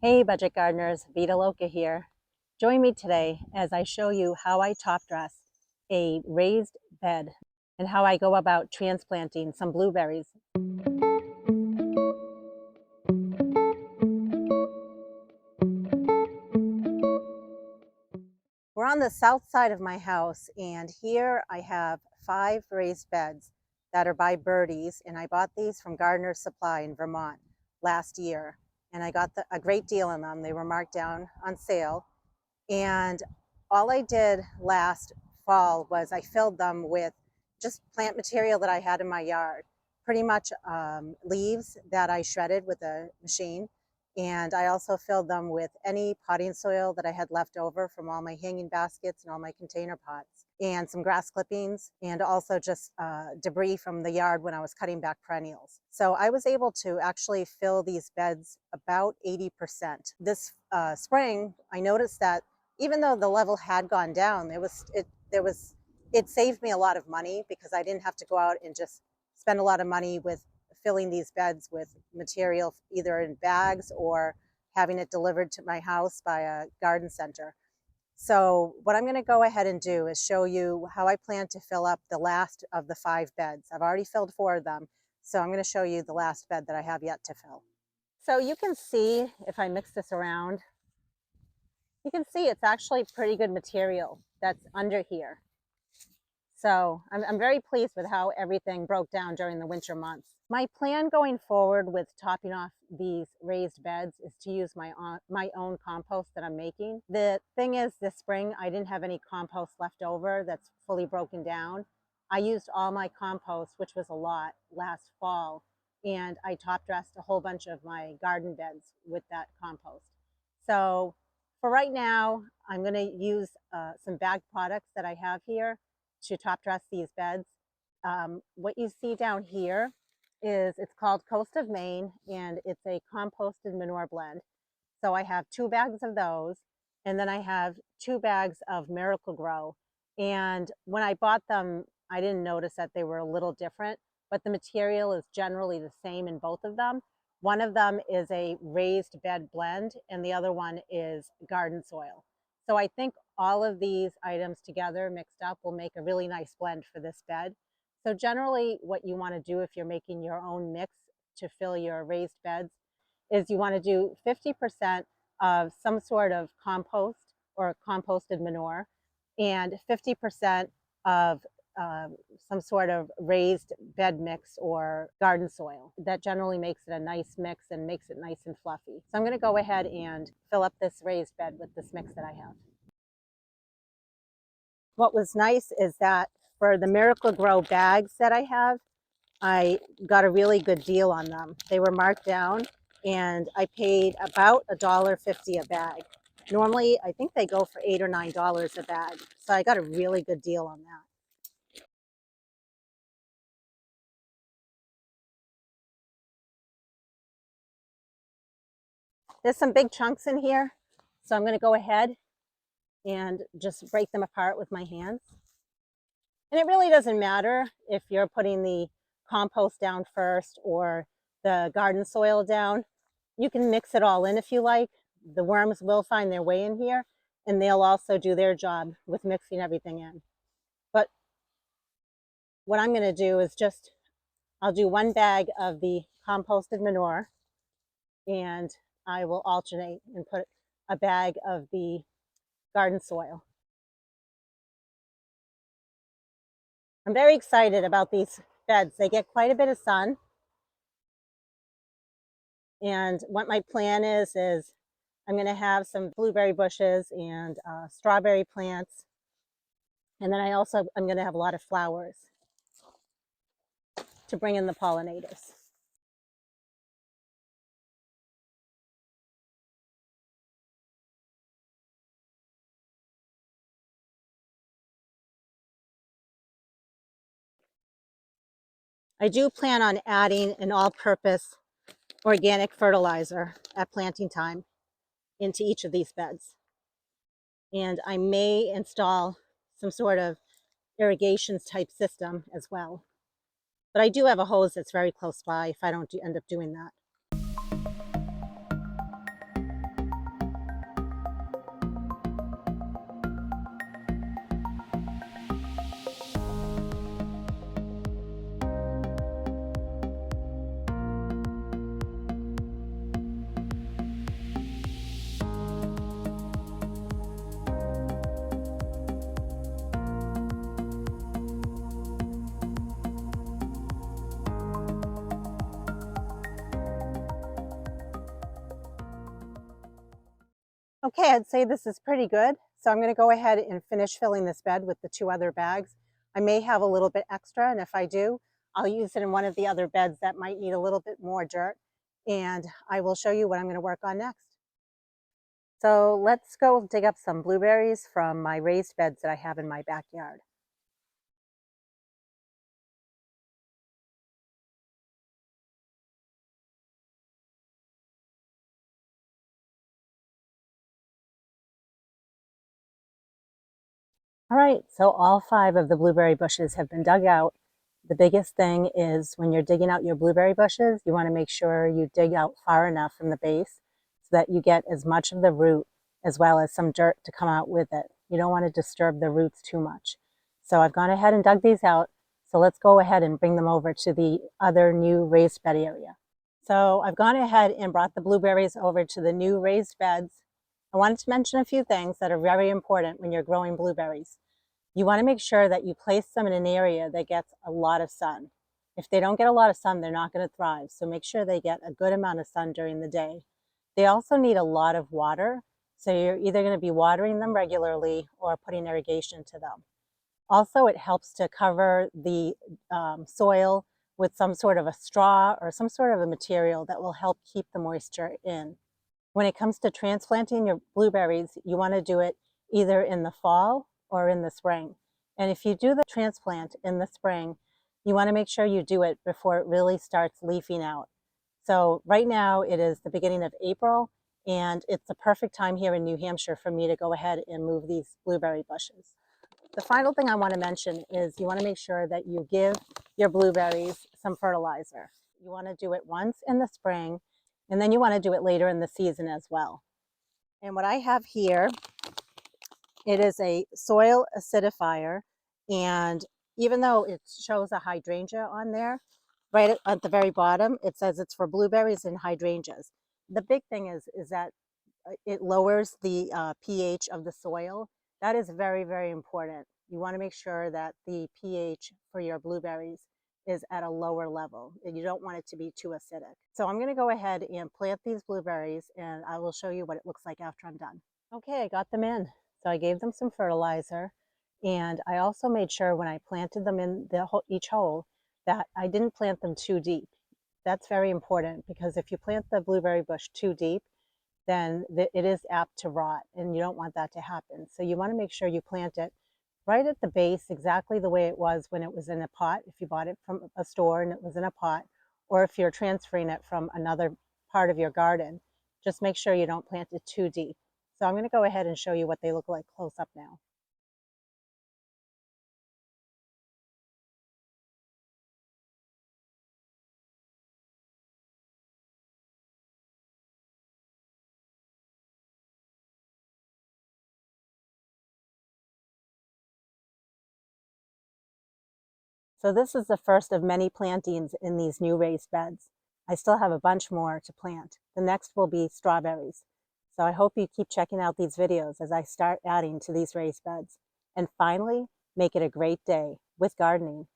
Hey budget gardeners, Vita Loca here. Join me today as I show you how I top dress a raised bed and how I go about transplanting some blueberries. We're on the south side of my house, and here I have 5 raised beds that are by Birdies, and I bought these from Gardener's Supply in Vermont last year, and I got a great deal on them. They were marked down on sale. And all I did last fall was I filled them with just plant material that I had in my yard, pretty much leaves that I shredded with a machine. And I also filled them with any potting soil that I had left over from all my hanging baskets and all my container pots, and some grass clippings, and also just debris from the yard when I was cutting back perennials. So I was able to actually fill these beds about 80%. This spring, I noticed that even though the level had gone down, it saved me a lot of money because I didn't have to go out and just spend a lot of money with filling these beds with material either in bags or having it delivered to my house by a garden center. So what I'm going to go ahead and do is show you how I plan to fill up the last of the 5 beds. I've already filled 4 of them, so I'm going to show you the last bed that I have yet to fill. So you can see, if I mix this around, you can see it's actually pretty good material that's under here. So I'm very pleased with how everything broke down during the winter months. My plan going forward with topping off these raised beds is to use my own compost that I'm making. The thing is, this spring I didn't have any compost left over that's fully broken down. I used all my compost, which was a lot, last fall, and I top dressed a whole bunch of my garden beds with that compost. So for right now, I'm going to use some bagged products that I have here to top dress these beds. What you see down here is, it's called Coast of Maine, and it's a composted manure blend. So I have 2 bags of those, and then I have 2 bags of Miracle Grow. And when I bought them, I didn't notice that they were a little different, but the material is generally the same in both of them. One of them is a raised bed blend, and the other one is garden soil. So I think all of these items together mixed up will make a really nice blend for this bed. So generally what you want to do if you're making your own mix to fill your raised beds is you want to do 50% of some sort of compost or composted manure and 50% of some sort of raised bed mix or garden soil. That generally makes it a nice mix and makes it nice and fluffy. So I'm going to go ahead and fill up this raised bed with this mix that I have. What was nice is that for the Miracle Grow bags that I have, I got a really good deal on them. They were marked down, and I paid about $1.50 a bag. Normally, I think they go for $8 or $9 a bag. So I got a really good deal on that. There's some big chunks in here, so I'm going to go ahead and just break them apart with my hands. And it really doesn't matter if you're putting the compost down first or the garden soil down. You can mix it all in if you like. The worms will find their way in here, and they'll also do their job with mixing everything in. But what I'm going to do is I'll do 1 bag of the composted manure, and I will alternate and put a bag of the garden soil. I'm very excited about these beds. They get quite a bit of sun. And what my plan is I'm going to have some blueberry bushes and strawberry plants. And then I'm going to have a lot of flowers to bring in the pollinators. I do plan on adding an all-purpose organic fertilizer at planting time into each of these beds. And I may install some sort of irrigation type system as well. But I do have a hose that's very close by if I don't end up doing that. Okay, I'd say this is pretty good. So I'm going to go ahead and finish filling this bed with the 2 other bags. I may have a little bit extra, and if I do, I'll use it in one of the other beds that might need a little bit more dirt. And I will show you what I'm going to work on next. So let's go dig up some blueberries from my raised beds that I have in my backyard. All right, so all 5 of the blueberry bushes have been dug out. The biggest thing is when you're digging out your blueberry bushes, you want to make sure you dig out far enough from the base so that you get as much of the root as well as some dirt to come out with it. You don't want to disturb the roots too much. So I've gone ahead and dug these out. So let's go ahead and bring them over to the other new raised bed area. So I've gone ahead and brought the blueberries over to the new raised beds. I wanted to mention a few things that are very important when you're growing blueberries. You want to make sure that you place them in an area that gets a lot of sun. If they don't get a lot of sun, they're not going to thrive. So make sure they get a good amount of sun during the day. They also need a lot of water. So you're either going to be watering them regularly or putting irrigation to them. Also, it helps to cover the soil with some sort of a straw or some sort of a material that will help keep the moisture in. When it comes to transplanting your blueberries, you want to do it either in the fall or in the spring. And if you do the transplant in the spring, you want to make sure you do it before it really starts leafing out. So right now it is the beginning of April, and it's a perfect time here in New Hampshire for me to go ahead and move these blueberry bushes. The final thing I want to mention is you want to make sure that you give your blueberries some fertilizer. You want to do it once in the spring, and then you want to do it later in the season as well. And what I have here, it is a soil acidifier, and even though it shows a hydrangea on there, right at the very bottom, it says it's for blueberries and hydrangeas. The big thing is that it lowers the pH of the soil. That is very, very important. You want to make sure that the pH for your blueberries is at a lower level, and you don't want it to be too acidic. So I'm going to go ahead and plant these blueberries, and I will show you what it looks like after I'm done. Okay, I got them in. So I gave them some fertilizer, and I also made sure when I planted them in each hole that I didn't plant them too deep. That's very important because if you plant the blueberry bush too deep, then it is apt to rot, and you don't want that to happen. So you want to make sure you plant it right at the base, exactly the way it was when it was in a pot, if you bought it from a store and it was in a pot, or if you're transferring it from another part of your garden, just make sure you don't plant it too deep. So I'm going to go ahead and show you what they look like close up now. So this is the first of many plantings in these new raised beds. I still have a bunch more to plant. The next will be strawberries. So I hope you keep checking out these videos as I start adding to these raised beds. And finally, make it a great day with gardening.